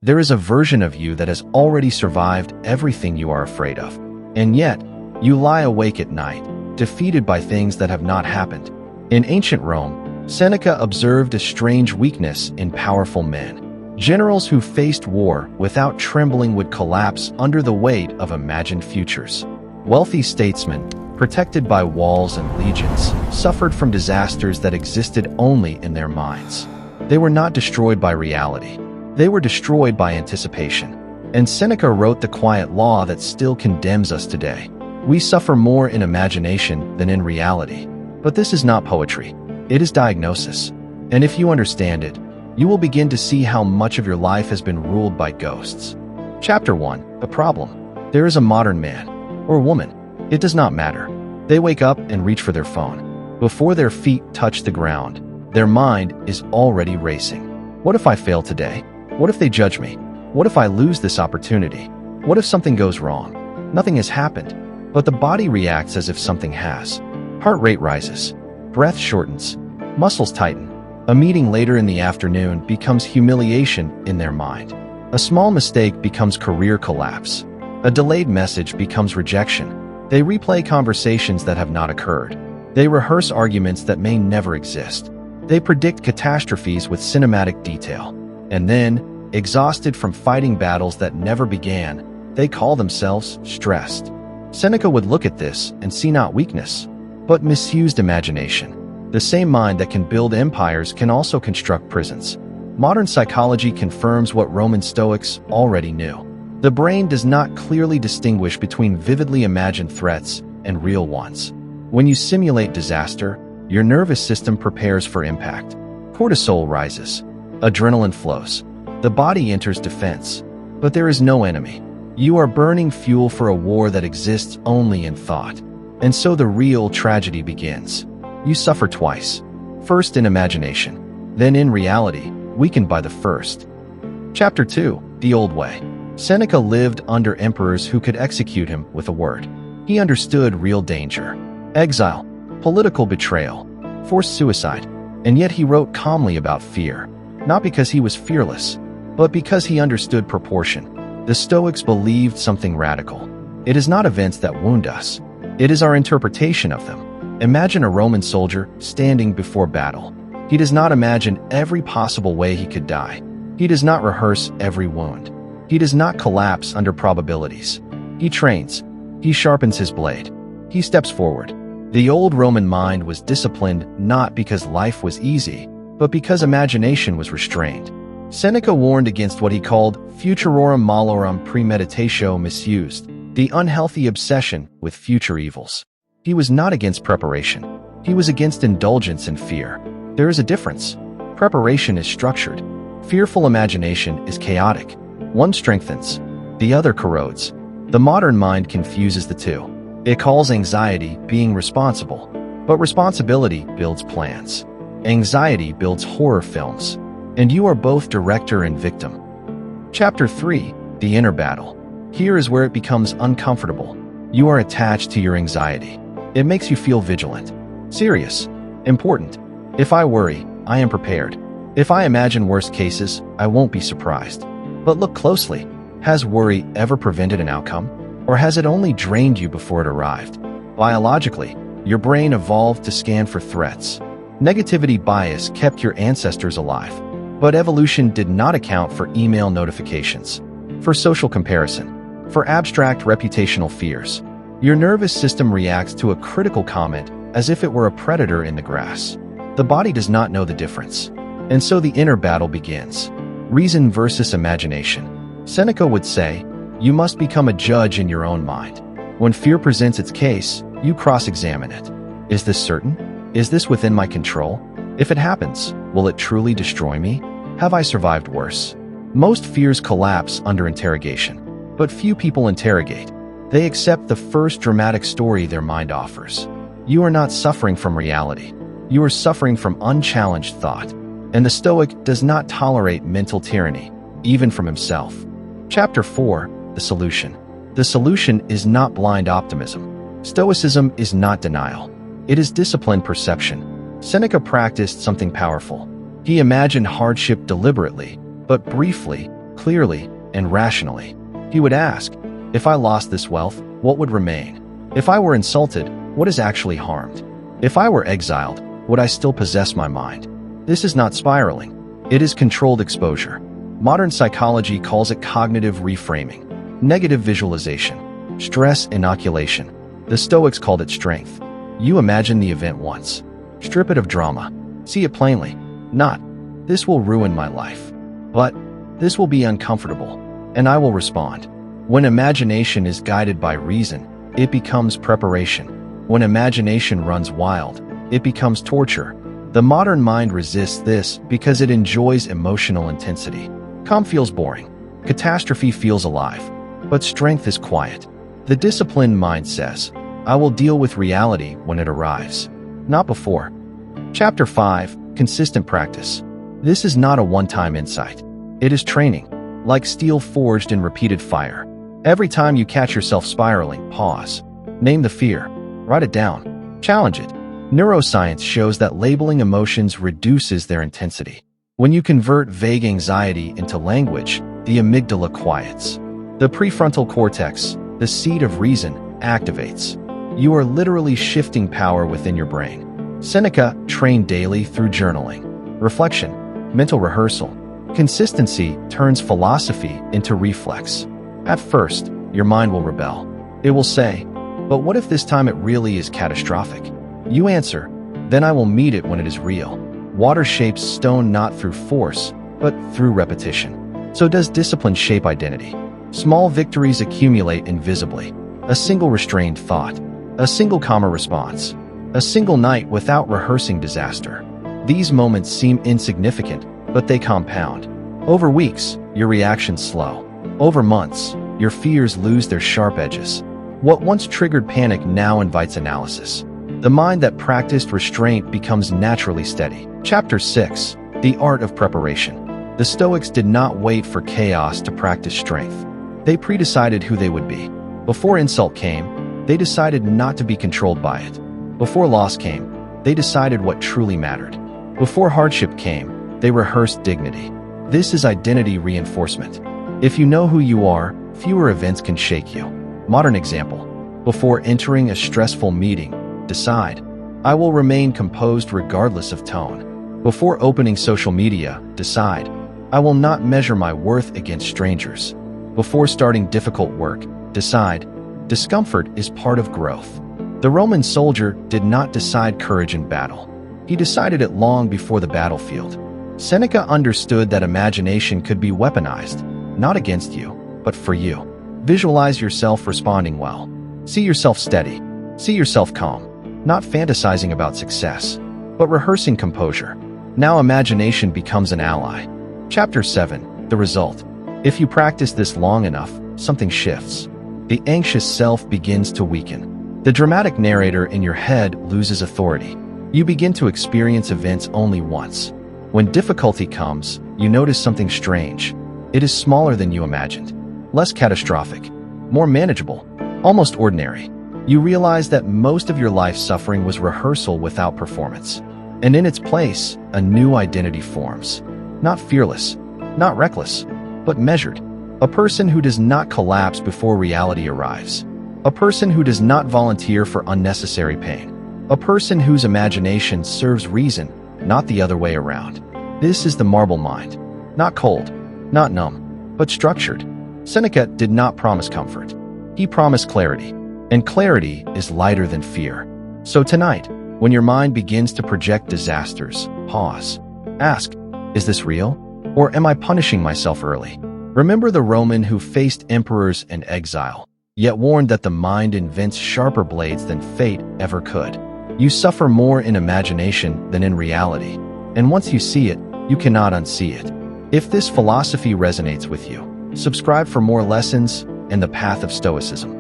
There is a version of you that has already survived everything you are afraid of. And yet, you lie awake at night, defeated by things that have not happened. In ancient Rome, Seneca observed a strange weakness in powerful men. Generals who faced war without trembling would collapse under the weight of imagined futures. Wealthy statesmen, protected by walls and legions, suffered from disasters that existed only in their minds. They were not destroyed by reality. They were destroyed by anticipation. And Seneca wrote the quiet law that still condemns us today. We suffer more in imagination than in reality. But this is not poetry. It is diagnosis. And if you understand it, you will begin to see how much of your life has been ruled by ghosts. Chapter 1. The problem. There is a modern man, or woman. It does not matter. They wake up and reach for their phone. Before their feet touch the ground, their mind is already racing. What if I fail today? What if they judge me? What if I lose this opportunity? What if something goes wrong? Nothing has happened, but the body reacts as if something has. Heart rate rises. Breath shortens. Muscles tighten. A meeting later in the afternoon becomes humiliation in their mind. A small mistake becomes career collapse. A delayed message becomes rejection. They replay conversations that have not occurred. They rehearse arguments that may never exist. They predict catastrophes with cinematic detail. And then, exhausted from fighting battles that never began, they call themselves stressed. Seneca would look at this and see not weakness, but misused imagination. The same mind that can build empires can also construct prisons. Modern psychology confirms what Roman Stoics already knew. The brain does not clearly distinguish between vividly imagined threats and real ones. When you simulate disaster, your nervous system prepares for impact. Cortisol rises. Adrenaline flows. The body enters defense. But there is no enemy. You are burning fuel for a war that exists only in thought. And so the real tragedy begins. You suffer twice. First in imagination, then in reality, weakened by the first. Chapter 2. The Old Way. Seneca lived under emperors who could execute him with a word. He understood real danger. Exile, political betrayal, forced suicide. And yet he wrote calmly about fear. Not because he was fearless, but because he understood proportion. The Stoics believed something radical. It is not events that wound us. It is our interpretation of them. Imagine a Roman soldier standing before battle. He does not imagine every possible way he could die. He does not rehearse every wound. He does not collapse under probabilities. He trains. He sharpens his blade. He steps forward. The old Roman mind was disciplined not because life was easy, but because imagination was restrained. Seneca warned against what he called futurorum malorum premeditatio misused, the unhealthy obsession with future evils. He was not against preparation. He was against indulgence and fear. There is a difference. Preparation is structured. Fearful imagination is chaotic. One strengthens, the other corrodes. The modern mind confuses the two. It calls anxiety being responsible, but responsibility builds plans. Anxiety builds horror films, and you are both director and victim. Chapter 3. The Inner Battle. Here is where it becomes uncomfortable. You are attached to your anxiety. It makes you feel vigilant, serious, important. If I worry, I am prepared. If I imagine worst cases, I won't be surprised. But look closely. Has worry ever prevented an outcome? Or has it only drained you before it arrived? Biologically, your brain evolved to scan for threats. Negativity bias kept your ancestors alive. But evolution did not account for email notifications, for social comparison, for abstract reputational fears. Your nervous system reacts to a critical comment as if it were a predator in the grass. The body does not know the difference. And so the inner battle begins. Reason versus imagination. Seneca would say, you must become a judge in your own mind. When fear presents its case, you cross-examine it. Is this certain? Is this within my control? If it happens, will it truly destroy me? Have I survived worse? Most fears collapse under interrogation, but few people interrogate. They accept the first dramatic story their mind offers. You are not suffering from reality. You are suffering from unchallenged thought. And the Stoic does not tolerate mental tyranny, even from himself. Chapter 4. The Solution. The solution is not blind optimism. Stoicism is not denial. It is disciplined perception. Seneca practiced something powerful. He imagined hardship deliberately, but briefly, clearly and rationally. He would ask, if I lost this wealth, what would remain? If I were insulted, what is actually harmed? If I were exiled, would I still possess my mind? This is not spiraling. It is controlled exposure. Modern psychology calls it cognitive reframing, negative visualization, stress inoculation. The Stoics called it strength. You imagine the event once. Strip it of drama. See it plainly. Not, this will ruin my life. But, this will be uncomfortable. And I will respond. When imagination is guided by reason, it becomes preparation. When imagination runs wild, it becomes torture. The modern mind resists this because it enjoys emotional intensity. Calm feels boring. Catastrophe feels alive. But strength is quiet. The disciplined mind says, I will deal with reality when it arrives, not before. Chapter 5, Consistent Practice. This is not a one-time insight. It is training, like steel forged in repeated fire. Every time you catch yourself spiraling, pause. Name the fear. Write it down. Challenge it. Neuroscience shows that labeling emotions reduces their intensity. When you convert vague anxiety into language, the amygdala quiets. The prefrontal cortex, the seat of reason, activates. You are literally shifting power within your brain. Seneca trained daily through journaling, reflection, mental rehearsal. Consistency turns philosophy into reflex. At first, your mind will rebel. It will say, but what if this time it really is catastrophic? You answer, then I will meet it when it is real. Water shapes stone not through force, but through repetition. So does discipline shape identity. Small victories accumulate invisibly. A single restrained thought, a single calmer response, a single night without rehearsing disaster. These moments seem insignificant, but they compound. Over weeks, your reactions slow. Over months, your fears lose their sharp edges. What once triggered panic now invites analysis. The mind that practiced restraint becomes naturally steady. Chapter 6, The Art of Preparation. The Stoics did not wait for chaos to practice strength. They predecided who they would be. Before insult came, they decided not to be controlled by it. Before loss came, they decided what truly mattered. Before hardship came, they rehearsed dignity. This is identity reinforcement. If you know who you are, fewer events can shake you. Modern example. Before entering a stressful meeting, decide, I will remain composed regardless of tone. Before opening social media, decide, I will not measure my worth against strangers. Before starting difficult work, decide, discomfort is part of growth. The Roman soldier did not decide courage in battle. He decided it long before the battlefield. Seneca understood that imagination could be weaponized, not against you, but for you. Visualize yourself responding well. See yourself steady. See yourself calm. Not fantasizing about success, but rehearsing composure. Now imagination becomes an ally. Chapter 7, The Result. If you practice this long enough, something shifts. The anxious self begins to weaken. The dramatic narrator in your head loses authority. You begin to experience events only once. When difficulty comes, you notice something strange. It is smaller than you imagined, less catastrophic, more manageable, almost ordinary. You realize that most of your life suffering was rehearsal without performance. And in its place, a new identity forms. Not fearless, not reckless, but measured. A person who does not collapse before reality arrives. A person who does not volunteer for unnecessary pain. A person whose imagination serves reason, not the other way around. This is the marble mind. Not cold, not numb, but structured. Seneca did not promise comfort. He promised clarity. And clarity is lighter than fear. So tonight, when your mind begins to project disasters, pause. Ask, is this real? Or am I punishing myself early? Remember the Roman who faced emperors and exile, yet warned that the mind invents sharper blades than fate ever could. You suffer more in imagination than in reality. And once you see it, you cannot unsee it. If this philosophy resonates with you, subscribe for more lessons in the path of Stoicism.